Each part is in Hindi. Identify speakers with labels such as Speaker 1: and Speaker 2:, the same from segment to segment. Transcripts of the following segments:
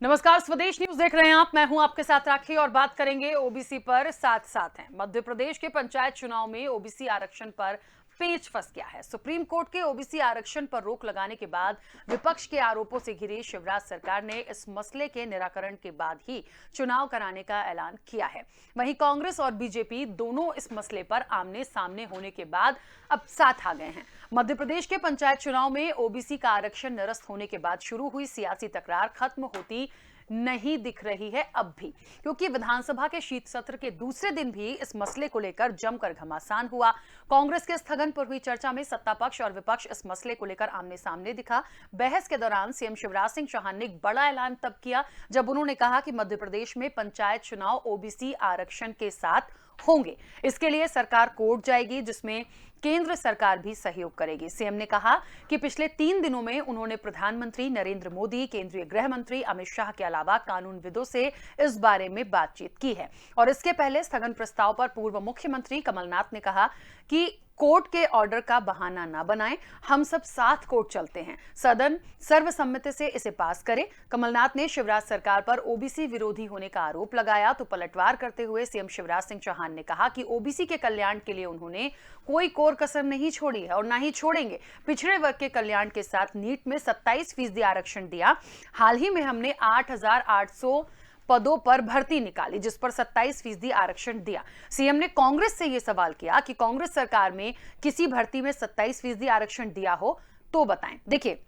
Speaker 1: नमस्कार, स्वदेश न्यूज देख रहे हैं आप। मैं हूं आपके साथ राखी और बात करेंगे ओबीसी पर। साथ साथ हैं मध्य प्रदेश के पंचायत चुनाव में ओबीसी आरक्षण पर पेच फंस गया है। सुप्रीम कोर्ट के ओबीसी आरक्षण पर रोक लगाने के बाद विपक्ष के आरोपों से घिरी शिवराज सरकार ने इस मसले के निराकरण के बाद ही चुनाव कराने का ऐलान किया है। वहीं कांग्रेस और बीजेपी दोनों इस मसले पर आमने सामने होने के बाद अब साथ आ गए हैं। मध्य प्रदेश के पंचायत चुनाव में ओबीसी का आरक्षण निरस्त होने के बाद शुरू हुई सियासी तकरार खत्म होती नहीं दिख रही है अब भी, क्योंकि विधानसभा के शीत सत्र के दूसरे दिन भी इस मसले को लेकर जमकर घमासान हुआ। कांग्रेस के स्थगन पर हुई चर्चा में सत्ता पक्ष और विपक्ष इस मसले को लेकर आमने सामने दिखा। बहस के दौरान सीएम शिवराज सिंह चौहान ने एक बड़ा ऐलान तब किया जब उन्होंने कहा कि मध्य प्रदेश में पंचायत चुनाव ओबीसी आरक्षण के साथ होंगे। इसके लिए सरकार कोर्ट जाएगी, जिसमें केंद्र सरकार भी सहयोग करेगी। सीएम ने कहा कि पिछले 3 दिनों में उन्होंने प्रधानमंत्री नरेंद्र मोदी, केंद्रीय गृह मंत्री अमित शाह के अलावा कानूनविदों से इस बारे में बातचीत की है। और इसके पहले स्थगन प्रस्ताव पर पूर्व मुख्यमंत्री कमलनाथ ने कहा कि कोर्ट के ऑर्डर का बहाना ना बनाएं, हम सब साथ कोर्ट चलते हैं, सदन सर्वसम्मति से इसे पास करे। कमलनाथ ने शिवराज सरकार पर ओबीसी विरोधी होने का आरोप लगाया तो पलटवार करते हुए सीएम शिवराज सिंह चौहान ने कहा कि ओबीसी के कल्याण के लिए उन्होंने कोई कोर कसर नहीं छोड़ी है और ना ही छोड़ेंगे। पिछड़े वर्ग के कल्याण के साथ नीट में 27% आरक्षण दिया। हाल ही में हमने 8,800 पदों पर भर्ती निकाली, जिस पर 27% आरक्षण दिया। सीएम ने कांग्रेस से यह सवाल किया कि कांग्रेस सरकार में किसी भर्ती में 27% आरक्षण दिया हो तो बताएं। देखिए,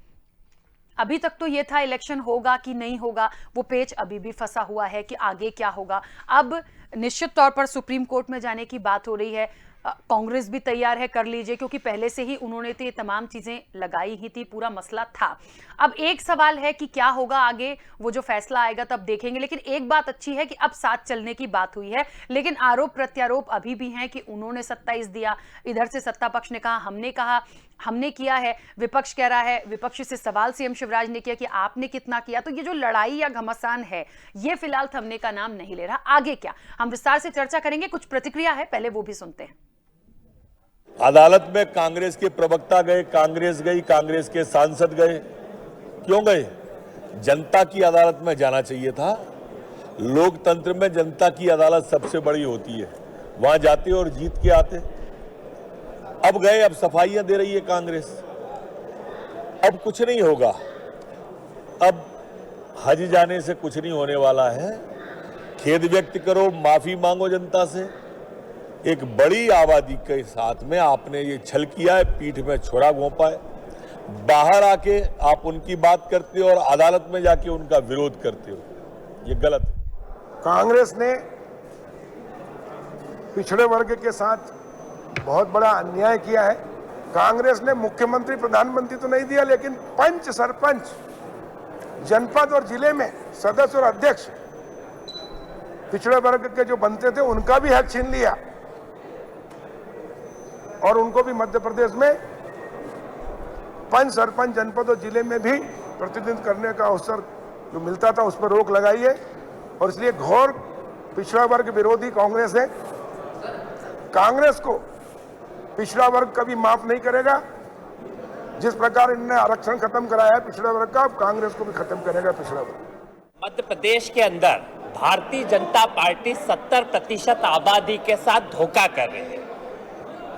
Speaker 1: अभी तक तो यह था इलेक्शन होगा कि नहीं होगा, वो पेच अभी भी फंसा हुआ है कि आगे क्या होगा। अब निश्चित तौर पर सुप्रीम कोर्ट में जाने की बात हो रही है। कांग्रेस भी तैयार है, कर लीजिए, क्योंकि पहले से ही उन्होंने तो ये तमाम चीजें लगाई ही थी, पूरा मसला था। अब एक सवाल है कि क्या होगा आगे, वो जो फैसला आएगा तब देखेंगे। लेकिन एक बात अच्छी है कि अब साथ चलने की बात हुई है। लेकिन आरोप प्रत्यारोप अभी भी हैं कि उन्होंने 27 दिया, इधर से सत्ता पक्ष ने कहा हमने किया है, विपक्ष कह रहा है, विपक्ष से सवाल सीएम शिवराज ने किया कि आपने कितना किया। तो ये जो लड़ाई या घमासान है, ये फिलहाल थमने का नाम नहीं ले रहा। आगे क्या, हम विस्तार से चर्चा करेंगे। कुछ प्रतिक्रिया है, पहले वो भी सुनते हैं।
Speaker 2: अदालत में कांग्रेस के प्रवक्ता गए, कांग्रेस गई, कांग्रेस के सांसद गए। क्यों गए? जनता की अदालत में जाना चाहिए था। लोकतंत्र में जनता की अदालत सबसे बड़ी होती है, वहां जाते और जीत के आते। अब गए, अब सफाइयां दे रही है कांग्रेस। अब कुछ नहीं होगा, अब हज जाने से कुछ नहीं होने वाला है। खेद व्यक्त करो, माफी मांगो जनता से। एक बड़ी आबादी के साथ में आपने ये छल किया है, पीठ में छुरा घोंपा है। बाहर आके आप उनकी बात करते हो और अदालत में जाके उनका विरोध करते हो, ये गलत है।
Speaker 3: कांग्रेस ने पिछड़े वर्ग के साथ बहुत बड़ा अन्याय किया है। कांग्रेस ने मुख्यमंत्री प्रधानमंत्री तो नहीं दिया, लेकिन पंच, सरपंच, जनपद और जिले में सदस्य और अध्यक्ष पिछड़े वर्ग के जो बनते थे उनका भी हक छीन लिया। और उनको भी मध्य प्रदेश में पंच, सरपंच, जनपद और जिले में भी प्रतिनिधित्व करने का अवसर जो मिलता था, उस पर रोक लगाई है। और इसलिए घोर पिछड़ा वर्ग विरोधी कांग्रेस है। कांग्रेस को पिछड़ा वर्ग कभी माफ नहीं करेगा। जिस प्रकार इन्होंने आरक्षण खत्म कराया है पिछड़ा वर्ग का, अब कांग्रेस को भी खत्म करेगा पिछड़ा वर्ग।
Speaker 4: मध्य प्रदेश के अंदर भारतीय जनता पार्टी 70% आबादी के साथ धोखा कर रही है।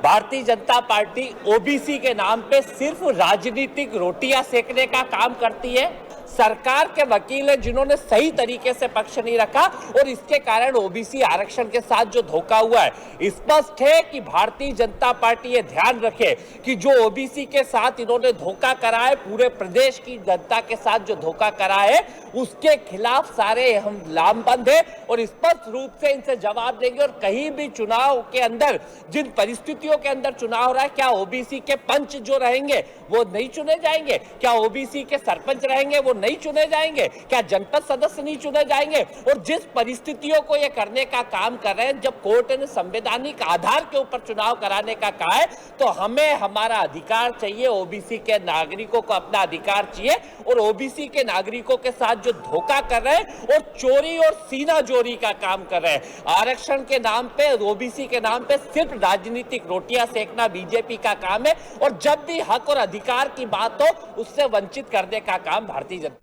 Speaker 4: भारतीय जनता पार्टी ओबीसी के नाम पे सिर्फ राजनीतिक रोटियां सेकने का काम करती है। सरकार के वकील हैं जिन्होंने सही तरीके से पक्ष नहीं रखा और इसके कारण ओबीसी आरक्षण के साथ जो धोखा हुआ है। स्पष्ट है कि भारतीय जनता पार्टी ये ध्यान रखे कि जो ओबीसी के साथ इन्होंने धोखा करा है, पूरे प्रदेश की जनता के साथ जो धोखा करा है, उसके खिलाफ सारे हम लामबंद है और स्पष्ट रूप से इनसे जवाब देंगे। और कहीं भी चुनाव के अंदर, जिन परिस्थितियों के अंदर चुनाव हो रहा है, क्या ओबीसी के पंच जो रहेंगे वो नहीं चुने जाएंगे? क्या ओबीसी के सरपंच रहेंगे वो नहीं चुने जाएंगे? क्या जनपद सदस्य नहीं चुने जाएंगे? और जिस परिस्थितियों को ये करने का काम कर रहे हैं, जब कोर्ट ने संवैधानिक आधार के ऊपर चुनाव कराने का कहा है, तो हमें हमारा अधिकार चाहिए। ओबीसी के नागरिकों को अपना अधिकार चाहिए और ओबीसी के नागरिकों के साथ जो धोखा कर रहे हैं और चोरी और सीना चोरी का काम कर रहे हैं, आरक्षण के नाम पे, ओबीसी के नाम पे सिर्फ राजनीतिक रोटियां सेकना बीजेपी का काम है। और जब भी हक और अधिकार की बात हो, उससे वंचित करने का काम भारतीय जनता।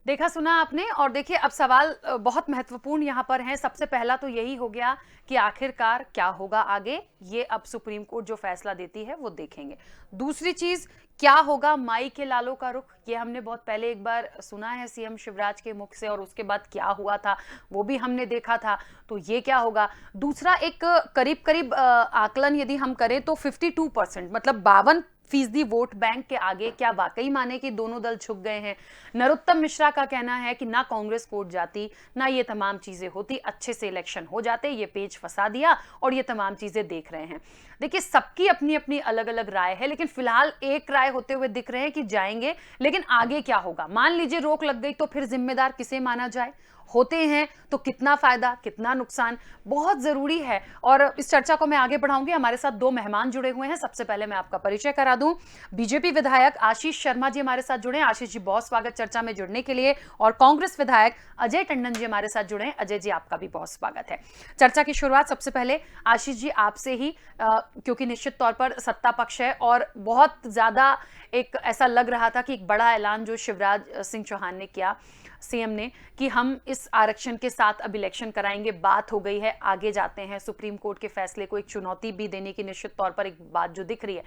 Speaker 1: देखा सुना आपने। और देखिए अब सवाल बहुत महत्वपूर्ण यहाँ पर हैं। सबसे पहला तो यही हो गया कि आखिरकार क्या होगा आगे, ये अब सुप्रीम कोर्ट जो फैसला देती है वो देखेंगे। दूसरी चीज, क्या होगा माई के लालों का रुख, ये हमने बहुत पहले एक बार सुना है सीएम शिवराज के मुख से, और उसके बाद क्या हुआ था वो भी हमने देखा था। तो ये क्या होगा। दूसरा, एक करीब करीब आकलन यदि हम करें तो 52%, मतलब 52% वोट बैंक के आगे क्या वाकई माने कि दोनों दल झुक गए हैं। नरोत्तम मिश्रा का कहना है कि ना कांग्रेस कोर्ट जाती, ना ये तमाम चीजें होती, अच्छे से इलेक्शन हो जाते, ये पेच फंसा दिया और ये तमाम चीजें देख रहे हैं। देखिए सबकी अपनी अपनी अलग अलग राय है, लेकिन फिलहाल एक राय होते हुए दिख रहे हैं कि जाएंगे, लेकिन आगे क्या होगा। मान लीजिए रोक लग गई तो फिर जिम्मेदार किसे माना जाए, होते हैं तो कितना फायदा कितना नुकसान, बहुत जरूरी है। और इस चर्चा को मैं आगे बढ़ाऊंगी। हमारे साथ दो मेहमान जुड़े हुए हैं। सबसे पहले मैं आपका परिचय करा दूं, बीजेपी विधायक आशीष शर्मा जी हमारे साथ जुड़े हैं। आशीष जी बहुत स्वागत चर्चा में जुड़ने के लिए। और कांग्रेस विधायक अजय टंडन जी हमारे साथ जुड़े हैं। अजय जी आपका भी बहुत स्वागत है। चर्चा की शुरुआत सबसे पहले आशीष जी आपसे ही, क्योंकि निश्चित तौर पर सत्ता पक्ष है और बहुत ज्यादा एक ऐसा लग रहा था कि एक बड़ा ऐलान जो शिवराज सिंह चौहान ने किया, सीएम ने, कि हम इस आरक्षण के साथ अब इलेक्शन कराएंगे, बात हो गई है, आगे जाते हैं। सुप्रीम कोर्ट के फैसले को एक चुनौती भी देने की निश्चित तौर पर एक बात जो दिख रही है।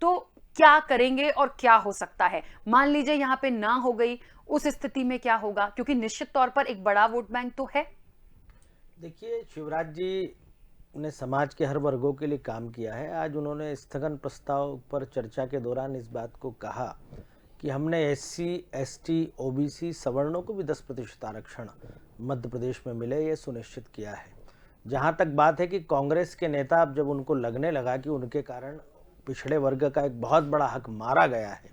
Speaker 1: तो क्या करेंगे और क्या हो सकता है। मान लीजिए यहां पे ना हो गई, उस स्थिति में क्या होगा, क्योंकि निश्चित तौर पर एक बड़ा वोट बैंक तो है।
Speaker 5: देखिए, शिवराज जी ने समाज के हर वर्गों के लिए काम किया है। आज उन्होंने स्थगन प्रस्ताव पर चर्चा के दौरान इस बात को कहा कि हमने SC, ST, OBC सवर्णों को भी 10% आरक्षण मध्य प्रदेश में मिले, ये सुनिश्चित किया है। जहाँ तक बात है कि कांग्रेस के नेता, अब जब उनको लगने लगा कि उनके कारण पिछड़े वर्ग का एक बहुत बड़ा हक मारा गया है,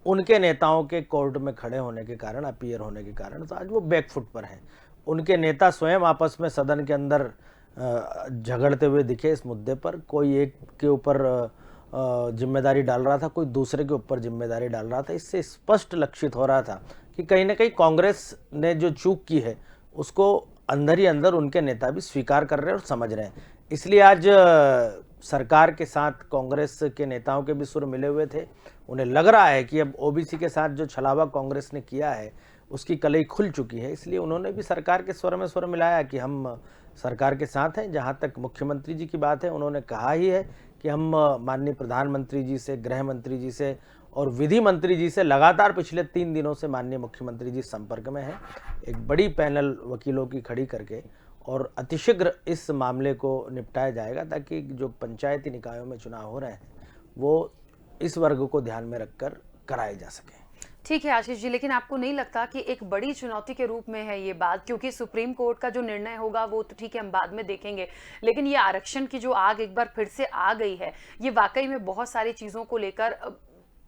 Speaker 5: उनके नेताओं के कोर्ट में खड़े होने के कारण, अपीयर होने के कारण, तो आज वो बैकफुट पर हैं। उनके नेता स्वयं आपस में सदन के अंदर झगड़ते हुए दिखे इस मुद्दे पर। कोई एक के ऊपर जिम्मेदारी डाल रहा था, कोई दूसरे के ऊपर जिम्मेदारी डाल रहा था। इससे स्पष्ट लक्षित हो रहा था कि कहीं ना कहीं कांग्रेस ने जो चूक की है उसको अंदर ही अंदर उनके नेता भी स्वीकार कर रहे हैं और समझ रहे हैं। इसलिए आज सरकार के साथ कांग्रेस के नेताओं के भी सुर मिले हुए थे। उन्हें लग रहा है कि अब OBC के साथ जो छलावा कांग्रेस ने किया है उसकी कलई खुल चुकी है। इसलिए उन्होंने भी सरकार के स्वर में स्वर मिलाया कि हम सरकार के साथ हैं। जहां तक मुख्यमंत्री जी की बात है, उन्होंने कहा ही है कि हम माननीय प्रधानमंत्री जी से, गृह मंत्री जी से और विधि मंत्री जी से लगातार पिछले 3 दिनों से माननीय मुख्यमंत्री जी संपर्क में हैं। एक बड़ी पैनल वकीलों की खड़ी करके और अतिशीघ्र इस मामले को निपटाया जाएगा, ताकि जो पंचायती निकायों में चुनाव हो रहे हैं वो इस वर्ग को ध्यान में रखकर कराए जा सके।
Speaker 1: ठीक है आशीष जी, लेकिन आपको नहीं लगता कि एक बड़ी चुनौती के रूप में है ये बात, क्योंकि सुप्रीम कोर्ट का जो निर्णय होगा वो तो ठीक है हम बाद में देखेंगे, लेकिन ये आरक्षण की जो आग एक बार फिर से आ गई है, ये वाकई में बहुत सारी चीजों को लेकर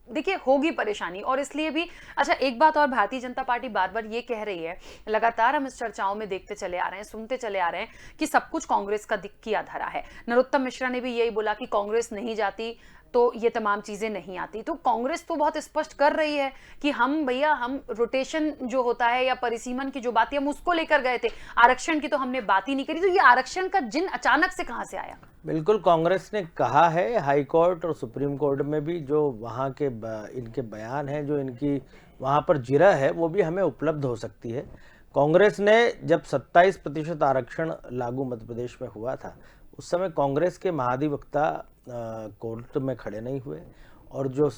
Speaker 1: देखिए होगी परेशानी। और इसलिए भी अच्छा एक बात और, भारतीय जनता पार्टी बार बार ये कह रही है, लगातार हम इस चर्चाओं में देखते चले आ रहे हैं, सुनते चले आ रहे हैं कि सब कुछ कांग्रेस का किया धरा है। नरोत्तम मिश्रा ने भी यही बोला कि कांग्रेस नहीं जाती तो ये तमाम चीजें नहीं आती। तो कांग्रेस तो बहुत स्पष्ट कर रही है कि हम भैया, हम रोटेशन जो होता है या परिसीमन की जो बात है हम उसको लेकर गए थे, आरक्षण की तो हमने बात ही नहीं करी। तो ये आरक्षण का जिन अचानक से कहां से आया।
Speaker 5: बिल्कुल, कांग्रेस ने कहा है, हाई कोर्ट और सुप्रीम कोर्ट में भी जो वहाँ के इनके बयान हैं, जो इनकी वहाँ पर जिरह है, वो भी हमें उपलब्ध हो सकती है। कांग्रेस ने जब 27% आरक्षण लागू मध्य प्रदेश में हुआ था, उस समय कांग्रेस के महाधिवक्ता कोर्ट में खड़े नहीं हुए, और जो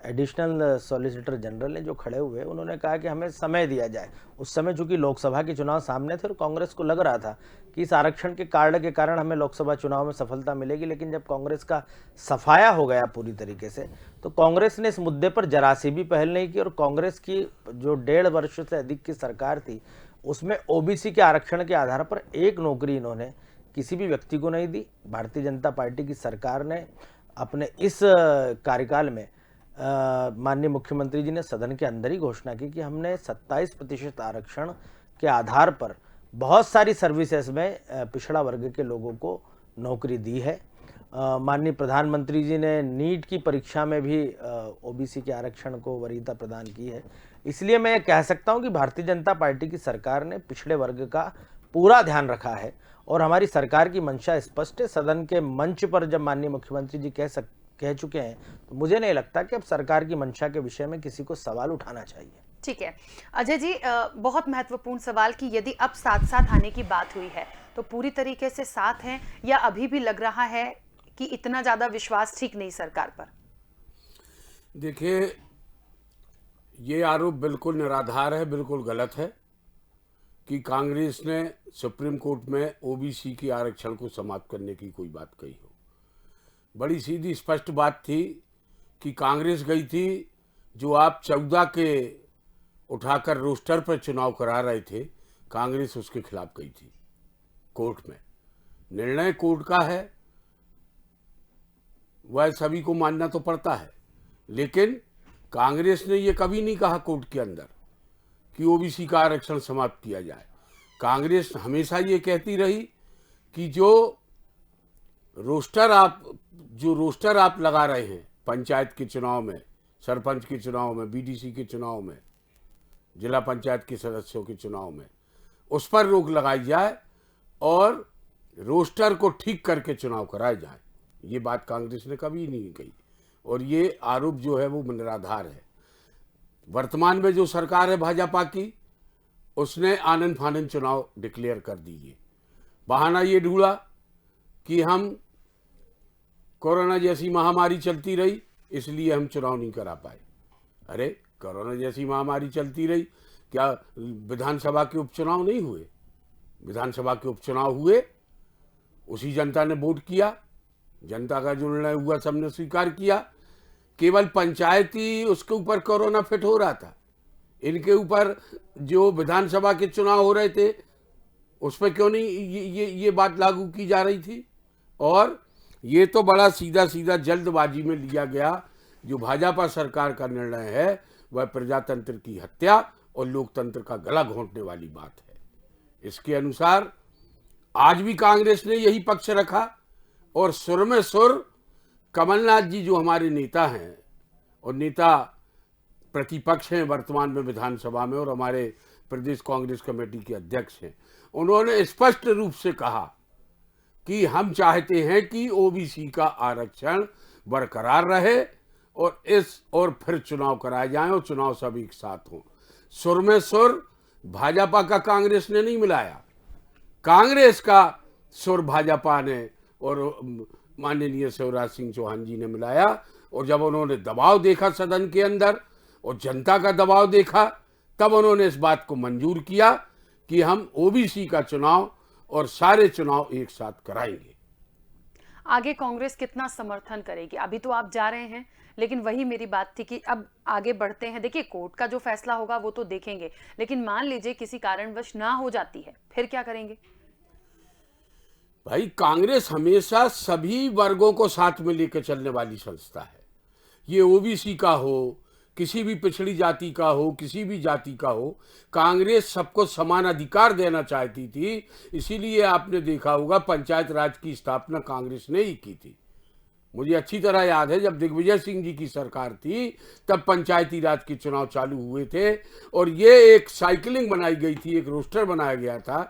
Speaker 5: एडिशनल सॉलिसिटर जनरल ने जो खड़े हुए, उन्होंने कहा कि हमें समय दिया जाए। उस समय चूंकि लोकसभा के चुनाव सामने थे और कांग्रेस को लग रहा था कि इस आरक्षण के कार्ड के कारण हमें लोकसभा चुनाव में सफलता मिलेगी, लेकिन जब कांग्रेस का सफाया हो गया पूरी तरीके से, तो कांग्रेस ने इस मुद्दे पर जरा सी भी पहल नहीं की। और कांग्रेस की जो 1.5 वर्ष से अधिक की सरकार थी, उसमें OBC के आरक्षण के आधार पर एक नौकरी इन्होंने किसी भी व्यक्ति को नहीं दी। भारतीय जनता पार्टी की सरकार ने अपने इस कार्यकाल में माननीय मुख्यमंत्री जी ने सदन के अंदर ही घोषणा की कि हमने 27% आरक्षण के आधार पर बहुत सारी सर्विसेज में पिछड़ा वर्ग के लोगों को नौकरी दी है। माननीय प्रधानमंत्री जी ने नीट की परीक्षा में भी OBC के आरक्षण को वरीयता प्रदान की है। इसलिए मैं कह सकता हूं कि भारतीय जनता पार्टी की सरकार ने पिछड़े वर्ग का पूरा ध्यान रखा है और हमारी सरकार की मंशा स्पष्ट है। सदन के मंच पर जब माननीय मुख्यमंत्री जी कह चुके हैं, तो मुझे नहीं लगता कि अब सरकार की मंशा के विषय में किसी को सवाल उठाना चाहिए।
Speaker 1: ठीक है अजय जी, बहुत महत्वपूर्ण सवाल कि यदि अब साथ साथ आने की बात हुई है तो पूरी तरीके से साथ हैं या अभी भी लग रहा है कि इतना ज्यादा विश्वास ठीक नहीं सरकार पर?
Speaker 6: देखिए, ये आरोप बिल्कुल निराधार है, बिल्कुल गलत है कि कांग्रेस ने सुप्रीम कोर्ट में ओबीसी की आरक्षण को समाप्त करने की कोई बात कही हो। बड़ी सीधी स्पष्ट बात थी कि कांग्रेस गई थी, जो आप 14 के उठाकर रोस्टर पर चुनाव करा रहे थे, कांग्रेस उसके खिलाफ गई थी कोर्ट में। निर्णय कोर्ट का है, वह सभी को मानना तो पड़ता है, लेकिन कांग्रेस ने ये कभी नहीं कहा कोर्ट के अंदर कि ओबीसी का आरक्षण समाप्त किया जाए। कांग्रेस हमेशा ये कहती रही कि जो रोस्टर आप लगा रहे हैं पंचायत के चुनाव में, सरपंच के चुनाव में, बीडीसी के चुनाव में, जिला पंचायत के सदस्यों के चुनाव में, उस पर रोक लगाई जाए और रोस्टर को ठीक करके चुनाव कराए जाए। ये बात कांग्रेस ने कभी नहीं कही और ये आरोप जो है वो निराधार है। वर्तमान में जो सरकार है भाजपा की, उसने आनंद फानंद चुनाव डिक्लेयर कर दिए। बहाना ये ढूंढा कि हम कोरोना जैसी महामारी चलती रही इसलिए हम चुनाव नहीं करा पाए। अरे कोरोना जैसी महामारी चलती रही, क्या विधानसभा के उपचुनाव नहीं हुए? विधानसभा के उपचुनाव हुए, उसी जनता ने वोट किया, जनता का जो निर्णय हुआ सबने स्वीकार किया। केवल पंचायती उसके ऊपर कोरोना फिट हो रहा था, इनके ऊपर जो विधानसभा के चुनाव हो रहे थे उस पर क्यों नहीं ये बात लागू की जा रही थी? और ये तो बड़ा सीधा जल्दबाजी में लिया गया। जो भाजपा सरकार का निर्णय है वह प्रजातंत्र की हत्या और लोकतंत्र का गला घोंटने वाली बात है। इसके अनुसार आज भी कांग्रेस ने यही पक्ष रखा और सुर में सुर कमलनाथ जी जो हमारे नेता हैं और नेता प्रतिपक्ष हैं वर्तमान में विधानसभा में और हमारे प्रदेश कांग्रेस कमेटी के अध्यक्ष हैं, उन्होंने स्पष्ट रूप से कहा कि हम चाहते हैं कि ओबीसी का आरक्षण बरकरार रहे और फिर चुनाव कराए जाएं और चुनाव सब एक साथ हों। सुर में सुर भाजपा का कांग्रेस ने नहीं मिलाया, कांग्रेस का सुर भाजपा ने और माननीय शिवराज सिंह चौहान जी ने मिलाया। और जब उन्होंने दबाव देखा सदन के अंदर और जनता का दबाव देखा, तब उन्होंने इस बात को मंजूर किया कि हम ओबीसी का चुनाव और सारे चुनाव एक साथ कराएंगे।
Speaker 1: आगे कांग्रेस कितना समर्थन करेगी? अभी तो आप जा रहे हैं, लेकिन वही मेरी बात थी कि अब आगे बढ़ते हैं। देखिए, कोर्ट का जो फैसला होगा वो तो देखेंगे, लेकिन मान लीजिए किसी कारणवश ना हो जाती है, फिर क्या करेंगे?
Speaker 6: भाई, कांग्रेस हमेशा सभी वर्गों को साथ में लेकर चलने वाली संस्था है। ये ओबीसी का हो, किसी भी पिछड़ी जाति का हो, किसी भी जाति का हो, कांग्रेस सबको समान अधिकार देना चाहती थी। इसीलिए आपने देखा होगा पंचायत राज की स्थापना कांग्रेस ने ही की थी। मुझे अच्छी तरह याद है, जब दिग्विजय सिंह जी की सरकार थी तब पंचायती राज के चुनाव चालू हुए थे और ये एक साइकिलिंग बनाई गई थी, एक रोस्टर बनाया गया था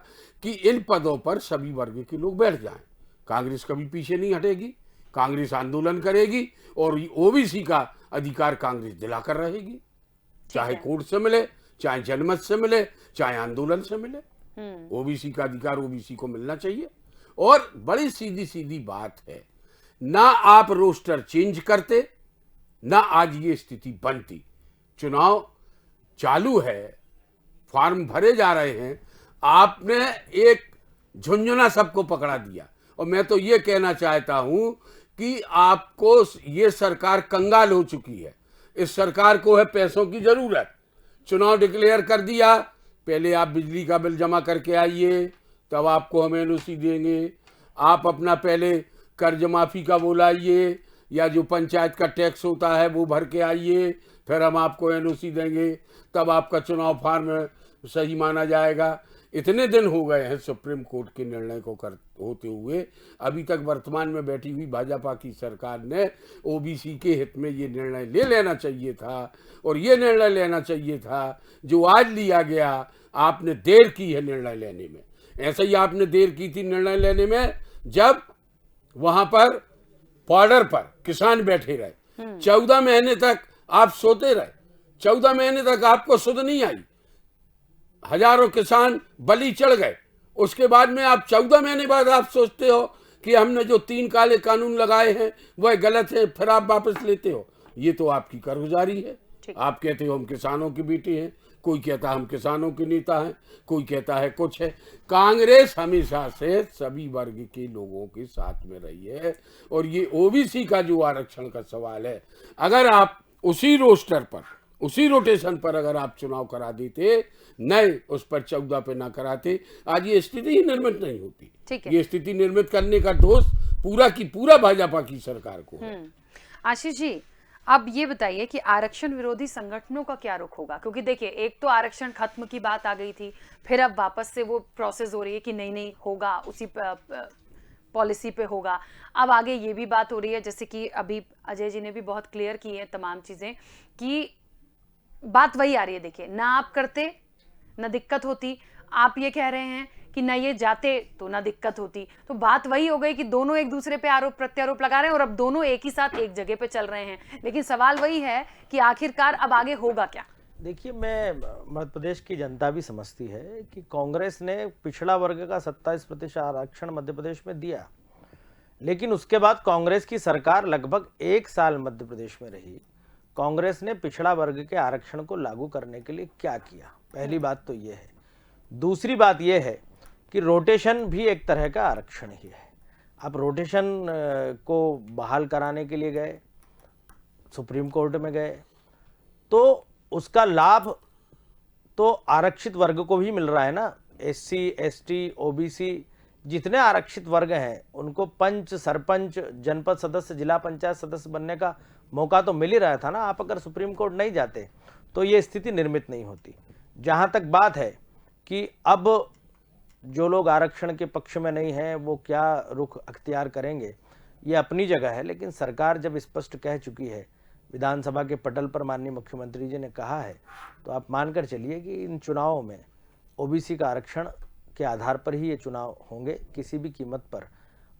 Speaker 6: कि इन पदों पर सभी वर्ग के लोग बैठ जाएं। कांग्रेस कभी पीछे नहीं हटेगी, कांग्रेस आंदोलन करेगी और ओबीसी का अधिकार कांग्रेस दिलाकर रहेगी, चाहे कोर्ट से मिले, चाहे जनमत से मिले, चाहे आंदोलन से मिले। ओबीसी का अधिकार ओबीसी को मिलना चाहिए। और बड़ी सीधी बात है, ना आप रोस्टर चेंज करते, ना आज ये स्थिति बनती। चुनाव चालू है, फॉर्म भरे जा रहे हैं, आपने एक झुंझुना सबको पकड़ा दिया। और मैं तो ये कहना चाहता हूं कि आपको ये सरकार कंगाल हो चुकी है। इस सरकार को है पैसों की जरूरत। चुनाव डिक्लेयर कर दिया, पहले आप बिजली का बिल जमा करके आइए, तब आपको हम एनओसी देंगे। आप अपना पहले कर्ज माफी का बोलाइए या जो पंचायत का टैक्स होता है वो भर के आइए, फिर हम आपको एनओसी देंगे, तब आपका चुनाव फॉर्म सही माना जाएगा। इतने दिन हो गए हैं सुप्रीम कोर्ट के निर्णय को होते हुए, अभी तक वर्तमान में बैठी हुई भाजपा की सरकार ने ओबीसी के हित में ये निर्णय ले लेना चाहिए था। और ये निर्णय लेना चाहिए था जो आज लिया गया। आपने देर की है निर्णय लेने में। ऐसा ही आपने देर की थी निर्णय लेने में जब वहां पर बॉर्डर पर किसान बैठे रहे, 14 महीने तक आप सोते रहे। 14 महीने तक आपको सुध नहीं आई, हजारों किसान बलि चढ़ गए। उसके बाद में आप 14 महीने बाद आप सोचते हो कि हमने जो 3 काले कानून लगाए हैं वह गलत है, फिर आप वापस लेते हो। ये तो आपकी कारगुजारी है। आप कहते हो हम किसानों की बेटी हैं, कोई कहता है हम किसानों के नेता हैं, कोई कहता है कुछ है। कांग्रेस हमेशा से सभी वर्ग के लोगों के साथ में रही है। और ये ओबीसी का जो आरक्षण का सवाल है, अगर आप उसी रोस्टर पर, उसी रोटेशन पर अगर आप चुनाव करा देते, नए उस पर 14 पे ना कराते, आज ये स्थिति ही निर्मित नहीं होती।
Speaker 1: ठीक है।
Speaker 6: ये स्थिति निर्मित करने का दोष पूरा की पूरा भाजपा की सरकार को है।
Speaker 1: आशीष जी, अब ये बताइए कि आरक्षण विरोधी संगठनों का क्या रुख होगा? क्योंकि देखिए, एक तो आरक्षण खत्म की बात आ गई थी, फिर अब वापस से वो प्रोसेस हो रही है कि नहीं होगा, उसी पॉलिसी पे होगा। अब आगे ये भी बात हो रही है, जैसे कि अभी अजय जी ने भी बहुत क्लियर की है तमाम चीजें, कि बात वही आ रही है। देखिए, ना आप करते ना दिक्कत होती, आप ये कह रहे हैं कि ना ये जाते तो ना दिक्कत होती। तो बात वही हो गई कि दोनों एक दूसरे पे आरोप प्रत्यारोप लगा रहे हैं और अब दोनों एक ही साथ एक जगह पे चल रहे हैं। लेकिन सवाल वही है कि आखिरकार अब आगे होगा क्या?
Speaker 5: देखिए, मैं मध्य प्रदेश की जनता भी समझती है कि कांग्रेस ने पिछड़ा वर्ग का 27% आरक्षण मध्य प्रदेश में दिया, लेकिन उसके बाद कांग्रेस की सरकार लगभग 1 साल मध्य प्रदेश में रही। कांग्रेस ने पिछड़ा वर्ग के आरक्षण को लागू करने के लिए क्या किया? पहली बात तो ये है। दूसरी बात ये है कि रोटेशन भी एक तरह का आरक्षण ही है। आप रोटेशन को बहाल कराने के लिए गए, सुप्रीम कोर्ट में गए, तो उसका लाभ तो आरक्षित वर्ग को भी मिल रहा है ना। SC, ST, OBC जितने आरक्षित वर्ग हैं उनको पंच, सरपंच, जनपद सदस्य, जिला पंचायत सदस्य बनने का मौका तो मिल ही रहा था ना। आप अगर सुप्रीम कोर्ट नहीं जाते तो ये स्थिति निर्मित नहीं होती। जहाँ तक बात है कि अब जो लोग आरक्षण के पक्ष में नहीं हैं वो क्या रुख अख्तियार करेंगे, ये अपनी जगह है। लेकिन सरकार जब स्पष्ट कह चुकी है, विधानसभा के पटल पर माननीय मुख्यमंत्री जी ने कहा है, तो आप मानकर चलिए कि इन चुनावों में ओबीसी का आरक्षण के आधार पर ही ये चुनाव होंगे। किसी भी कीमत पर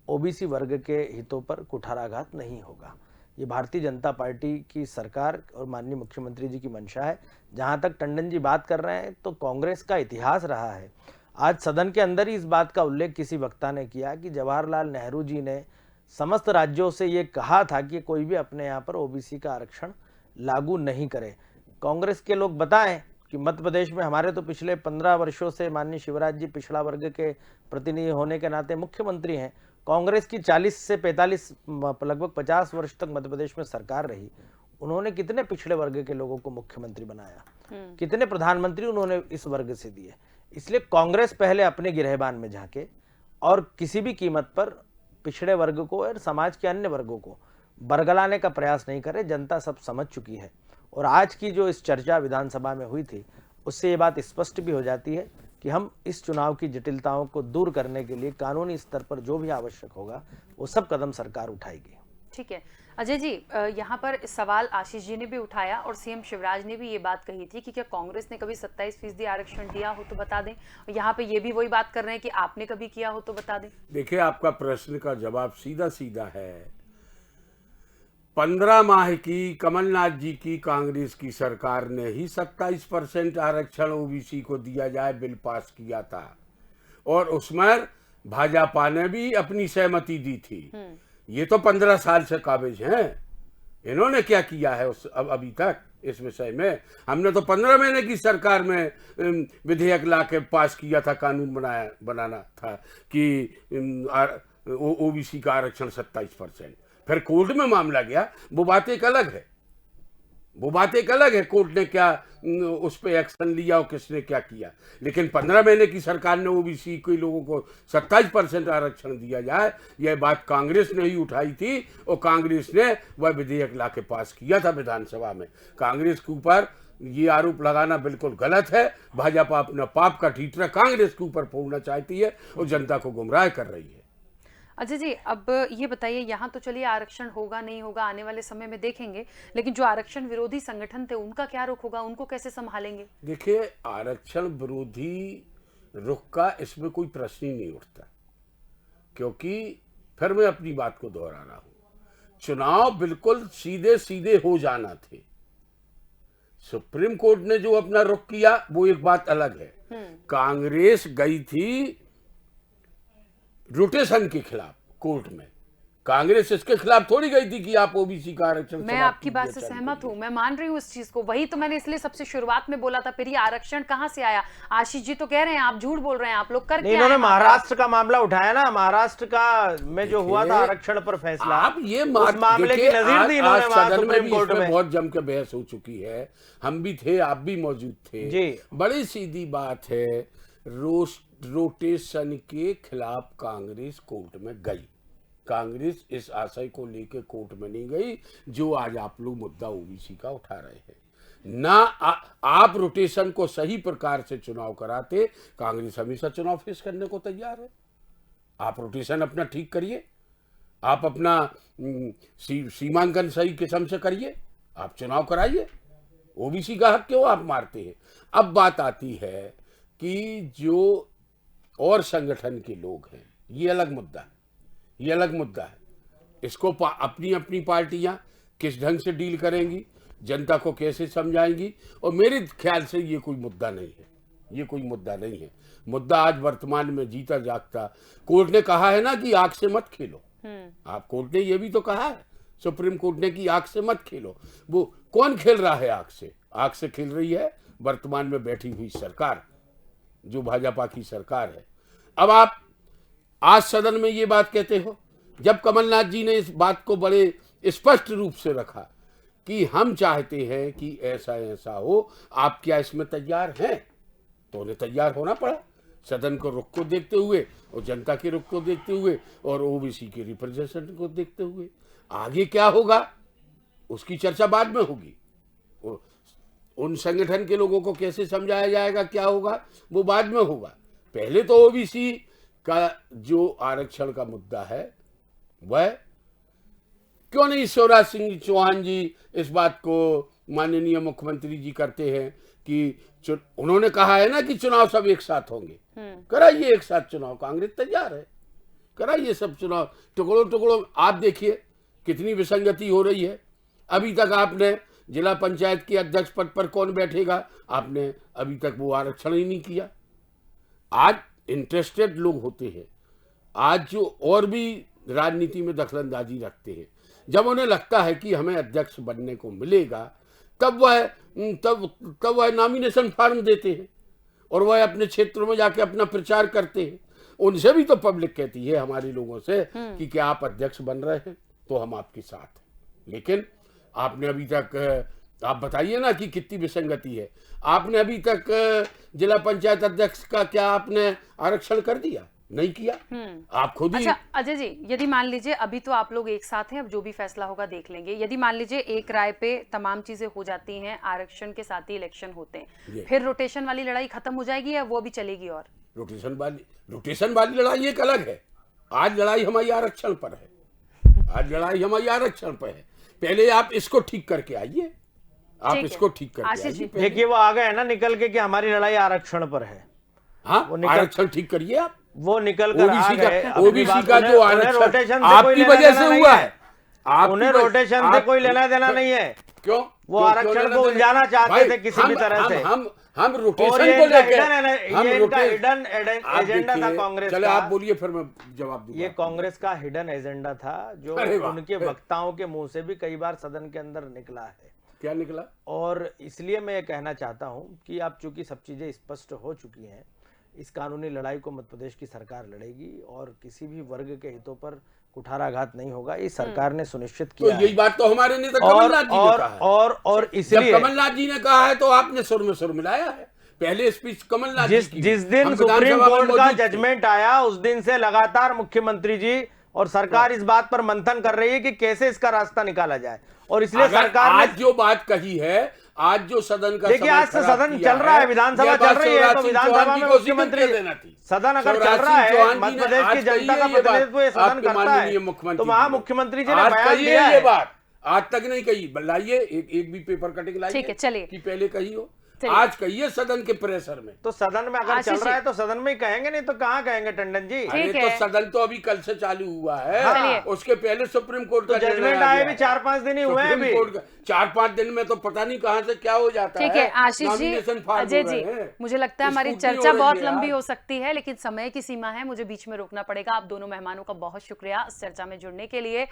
Speaker 5: ओबीसी वर्ग के हितों पर कुठाराघात नहीं होगा। ये भारतीय जनता पार्टी की सरकार और माननीय मुख्यमंत्री जी की मंशा है। जहाँ तक टंडन जी बात कर रहे हैं, तो कांग्रेस का इतिहास रहा है। आज सदन के अंदर ही इस बात का उल्लेख किसी वक्ता ने किया कि जवाहरलाल नेहरू जी ने समस्त राज्यों से ये कहा था कि कोई भी अपने यहाँ पर ओबीसी का आरक्षण लागू नहीं करे। कांग्रेस के लोग बताएं कि मध्य प्रदेश में हमारे तो पिछले 15 वर्षों से माननीय शिवराज जी पिछड़ा वर्ग के प्रतिनिधि होने के नाते मुख्यमंत्री हैं। कांग्रेस की 40 से 45 लगभग 50 वर्ष तक मध्य प्रदेश में सरकार रही। उन्होंने कितने पिछड़े वर्ग के लोगों को मुख्यमंत्री बनाया, कितने प्रधानमंत्री उन्होंने इस वर्ग से दिए। इसलिए कांग्रेस पहले अपने गिरहबान में झांके और किसी भी कीमत पर पिछड़े वर्ग को और समाज के अन्य वर्गों को बरगलाने का प्रयास नहीं करे। जनता सब समझ चुकी है। और आज की जो इस चर्चा विधानसभा में हुई थी, उससे ये बात स्पष्ट भी हो जाती है कि हम इस चुनाव की जटिलताओं को दूर करने के लिए कानूनी स्तर पर जो भी आवश्यक होगा वो सब कदम सरकार उठाएगी।
Speaker 1: ठीक है अजय जी, यहाँ पर सवाल आशीष जी ने भी उठाया और सीएम शिवराज ने भी ये बात कही थी कि क्या कांग्रेस ने कभी 27% आरक्षण दिया हो तो बता दें। यहाँ पे ये भी वही बात कर रहे हैं कि आपने कभी किया हो तो बता दें।
Speaker 6: देखिए, आपका प्रश्न का जवाब सीधा सीधा है। 15 माह की कमलनाथ जी की कांग्रेस की सरकार ने ही 27% आरक्षण ओबीसी को दिया जाए बिल पास किया था और उसमें भाजपा ने भी अपनी सहमति दी थी। ये तो 15 साल से काबिज हैं। इन्होंने क्या किया है अभी तक इस विषय में? हमने तो 15 महीने की सरकार में विधेयक ला के पास किया था, कानून बनाना था कि ओबीसी का आरक्षण 27%। फिर कोर्ट में मामला गया, वो बात एक अलग है। वो बात एक अलग है, कोर्ट ने क्या उस पर एक्शन लिया और किसने क्या किया। लेकिन 15 महीने की सरकार ने ओबीसी के लोगों को 27% आरक्षण दिया जाए, यह बात कांग्रेस ने ही उठाई थी और कांग्रेस ने वह विधेयक ला के पास किया था विधानसभा में। कांग्रेस के ऊपर ये आरोप लगाना बिल्कुल गलत है। भाजपा अपना पाप का ठीकरा कांग्रेस के ऊपर फोड़ना चाहती है और जनता को गुमराह कर रही है।
Speaker 1: अजय जी, अब ये बताइए, यहाँ तो चलिए आरक्षण होगा नहीं होगा आने वाले समय में देखेंगे, लेकिन जो आरक्षण विरोधी संगठन थे उनका क्या रुख होगा, उनको कैसे संभालेंगे?
Speaker 6: देखिए, आरक्षण विरोधी रुख का इसमें कोई प्रश्न ही नहीं उठता, क्योंकि फिर मैं अपनी बात को दोहरा रहा हूं, चुनाव बिल्कुल सीधे सीधे हो जाना थे। सुप्रीम कोर्ट ने जो अपना रुख किया वो एक बात अलग है। कांग्रेस गई थी रोटेशन के खिलाफ कोर्ट में, कांग्रेस इसके खिलाफ थोड़ी गई थी कि आप ओबीसी का आरक्षण।
Speaker 1: मैं आपकी बात से सहमत हूं, मैं मान रही हूं इस चीज को, वही तो मैंने इसलिए सबसे शुरुआत में बोला था। फिर ये आरक्षण कहां से आया? आशीष जी तो कह रहे हैं आप झूठ बोल रहे हैं, आप लोग कर क्या?
Speaker 5: इन्होंने महाराष्ट्र का मामला उठाया ना, महाराष्ट्र का में जो हुआ था आरक्षण पर फैसला,
Speaker 6: आप ये
Speaker 5: उस मामले की नजीर दी इन्होंने वहां सुप्रीम कोर्ट में।
Speaker 6: बहुत जम के बहस हो चुकी है, हम भी थे, आप भी मौजूद थे
Speaker 5: जी।
Speaker 6: बड़ी सीधी बात है, रोटेशन के खिलाफ कांग्रेस कोर्ट में गई। कांग्रेस इस आशय को लेकर कोर्ट में नहीं गई जो आज आप लोग मुद्दा ओबीसी का उठा रहे हैं ना। आप रोटेशन को सही प्रकार से चुनाव कराते, कांग्रेस हमेशा चुनाव फेस करने को तैयार है। आप रोटेशन अपना ठीक करिए, आप अपना सीमांकन सही किस्म से करिए, आप चुनाव कराइए। ओबीसी का हक क्यों आप मारते हैं? अब बात आती है कि जो और संगठन के लोग हैं, ये अलग मुद्दा है, ये अलग मुद्दा है। इसको अपनी अपनी पार्टियां किस ढंग से डील करेंगी, जनता को कैसे समझाएंगी, और मेरे ख्याल से ये कोई मुद्दा नहीं है, ये कोई मुद्दा नहीं है। मुद्दा आज वर्तमान में जीता जागता, कोर्ट ने कहा है ना कि आग से मत खेलो। आप कोर्ट ने ये भी तो कहा है, सुप्रीम कोर्ट ने, कि आग से मत खेलो। वो कौन खेल रहा है आग से? आग से खेल रही है वर्तमान में बैठी हुई सरकार, जो भाजपा की सरकार है। अब आप आज सदन में ये बात कहते हो, जब कमलनाथ जी ने इस बात को बड़े स्पष्ट रूप से रखा कि हम चाहते हैं कि ऐसा ऐसा हो, आप क्या इसमें तैयार हैं? तो उन्हें तैयार होना पड़ा, सदन को रुख को देखते हुए और जनता के रुख को देखते हुए और ओबीसी के रिप्रेजेंटेशन को देखते हुए। आगे क्या होगा उसकी चर्चा बाद में होगी, उन संगठन के लोगों को कैसे समझाया जाएगा, क्या होगा वो बाद में होगा। पहले तो ओबीसी का जो आरक्षण का मुद्दा है वह क्यों नहीं शिवराज सिंह चौहान जी इस बात को माननीय मुख्यमंत्री जी करते हैं कि उन्होंने कहा है ना कि चुनाव सब एक साथ होंगे, कराइए एक साथ चुनाव, कांग्रेस तैयार है, कराइए सब चुनाव टुकड़ों टुकड़ों। आप देखिए कितनी विसंगति हो रही है। अभी तक आपने जिला पंचायत के अध्यक्ष पद पर कौन बैठेगा, आपने अभी तक वो आरक्षण ही नहीं किया। आज इंटरेस्टेड लोग होते हैं, आज जो और भी राजनीति में दखलंदाजी रखते हैं, जब उन्हें लगता है कि हमें अध्यक्ष बनने को मिलेगा, तब वह नॉमिनेशन फॉर्म देते हैं और वह अपने क्षेत्रों में जाके अपना प्रचार करते हैं। उनसे भी तो पब्लिक कहती है, हमारे लोगों से, कि क्या आप अध्यक्ष बन रहे हैं तो हम आपके साथ हैं। लेकिन आपने अभी तक, आप बताइए ना कि कितनी विसंगति है। आपने अभी तक जिला पंचायत अध्यक्ष का क्या आपने आरक्षण कर दिया? नहीं किया। आप खुद ही।
Speaker 1: अच्छा अजय जी, यदि मान लीजिए अभी तो आप लोग एक साथ हैं, अब जो भी फैसला होगा देख लेंगे, यदि मान लीजिए एक राय पे तमाम चीजें हो जाती हैं, आरक्षण के साथ ही इलेक्शन होते हैं, फिर रोटेशन वाली लड़ाई खत्म हो जाएगी या वो भी चलेगी? और
Speaker 6: रोटेशन वाली लड़ाई एक अलग है। आज लड़ाई हमारी आरक्षण पर है, आज लड़ाई हमारी आरक्षण पर है। पहले आप इसको ठीक करके आइए, आप इसको ठीक करके आइए।
Speaker 5: देखिए वो आ गए ना निकल के कि हमारी लड़ाई आरक्षण पर है।
Speaker 6: हाँ, आरक्षण ठीक करिए आप।
Speaker 5: वो निकल कर आ गए।
Speaker 6: ओबीसी का जो आरक्षण आपकी वजह से हुआ है,
Speaker 5: उन्हें रोटेशन से कोई लेना देना नहीं है।
Speaker 6: क्यों?
Speaker 5: वो आरक्षण को उलझाना चाहते थे किसी भी तरह से।
Speaker 6: हम रोटेशन को लेकर
Speaker 5: हिडन एजेंडा था कांग्रेस
Speaker 6: का। आप बोलिए फिर मैं जवाब दूंगा।
Speaker 5: ये कांग्रेस का हिडन एजेंडा था जो उनके वक्ताओं के मुंह से भी कई बार सदन के अंदर निकला है।
Speaker 6: क्या निकला?
Speaker 5: और इसलिए मैं ये कहना चाहता हूं कि अब चूंकि सब चीजें स्पष्ट हो चुकी हैं, इस कानूनी लड़ाई को मध्य प्रदेश की सरकार लड़ेगी और किसी भी वर्ग के हितों पर कुठाराघात नहीं होगा। इस सरकार ने सुनिश्चित किया।
Speaker 6: तो यही बात तो हमारे नेता कमलनाथ जी ने कहा है।
Speaker 5: और इसलिए
Speaker 6: जब कमलनाथ जी ने कहा है तो आपने सुर में सुर मिलाया है। पहले स्पीच कमलनाथ जी की।
Speaker 5: जिस दिन सुप्रीम कोर्ट का जजमेंट आया उस दिन से लगातार मुख्यमंत्री जी और सरकार इस बात पर मंथन कर रही है कि कैसे इसका रास्ता निकाला जाए। और इसलिए सरकार
Speaker 6: आज जो बात कही है, आज जो सदन का,
Speaker 5: देखिए आज से सदन चल रहा है, विधानसभा चल रही है, तो विधानसभा में मुख्यमंत्री सदन अगर चल रहा है, मध्य प्रदेश की जनता का प्रतिनिधित्व ये सदन करता है, तो वहां मुख्यमंत्री जी ने बयान दिया है।
Speaker 6: ये बात आज तक नहीं कही, लाइए एक भी पेपर कटिंग लाइए
Speaker 1: ठीक है, चलिए
Speaker 6: कि पहले कही हो। आज कहिए सदन के प्रेशर में।
Speaker 5: तो सदन में अगर
Speaker 1: आशीष
Speaker 5: चल रहा है
Speaker 1: जी।
Speaker 5: तो सदन में ही कहेंगे, नहीं तो कहाँ कहेंगे टंडन जी?
Speaker 6: अरे
Speaker 1: ठीक
Speaker 6: तो
Speaker 1: है।
Speaker 6: सदन तो अभी कल से चालू हुआ
Speaker 1: चलिए।
Speaker 6: है, उसके पहले सुप्रीम कोर्ट
Speaker 5: तो
Speaker 6: का निर्णय
Speaker 5: जजमेंट
Speaker 6: आ
Speaker 5: आए
Speaker 6: गया
Speaker 5: भी
Speaker 6: है।
Speaker 5: 4-5 दिन ही हुए हैं
Speaker 6: सुप्रीम
Speaker 5: अभी।
Speaker 6: कोर्ट का 4-5 दिन में तो पता नहीं कहां से क्या हो जाता
Speaker 1: ठीक है आशीष जी,
Speaker 6: नॉमिनेशन फार्म
Speaker 1: अजय
Speaker 6: हो
Speaker 1: जी,
Speaker 6: रहे हैं।
Speaker 1: मुझे लगता है हमारी
Speaker 6: स्कूटनी हो
Speaker 1: चर्चा
Speaker 6: रही
Speaker 1: बहुत
Speaker 6: है
Speaker 1: लंबी
Speaker 6: यार।
Speaker 1: हो सकती है, लेकिन समय की सीमा है, मुझे बीच में रोकना पड़ेगा। आप दोनों मेहमानों का बहुत शुक्रिया इस चर्चा में जुड़ने के लिए।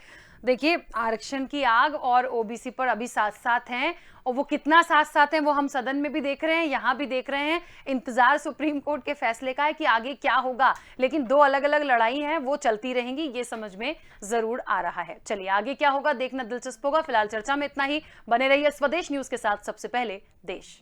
Speaker 1: देखिए, आरक्षण की आग और ओबीसी पर अभी साथ साथ हैं, और वो कितना साथ साथ हैं वो हम सदन में भी देख रहे हैं, यहाँ भी देख रहे हैं। इंतजार सुप्रीम कोर्ट के फैसले का है कि आगे क्या होगा, लेकिन दो अलग अलग लड़ाई हैं, वो चलती रहेंगी, ये समझ में जरूर आ रहा है। चलिए आगे क्या होगा देखना दिलचस्प होगा। फिलहाल चर्चा में इतना ही। बने रहिए स्वदेश न्यूज के साथ। सबसे पहले देश।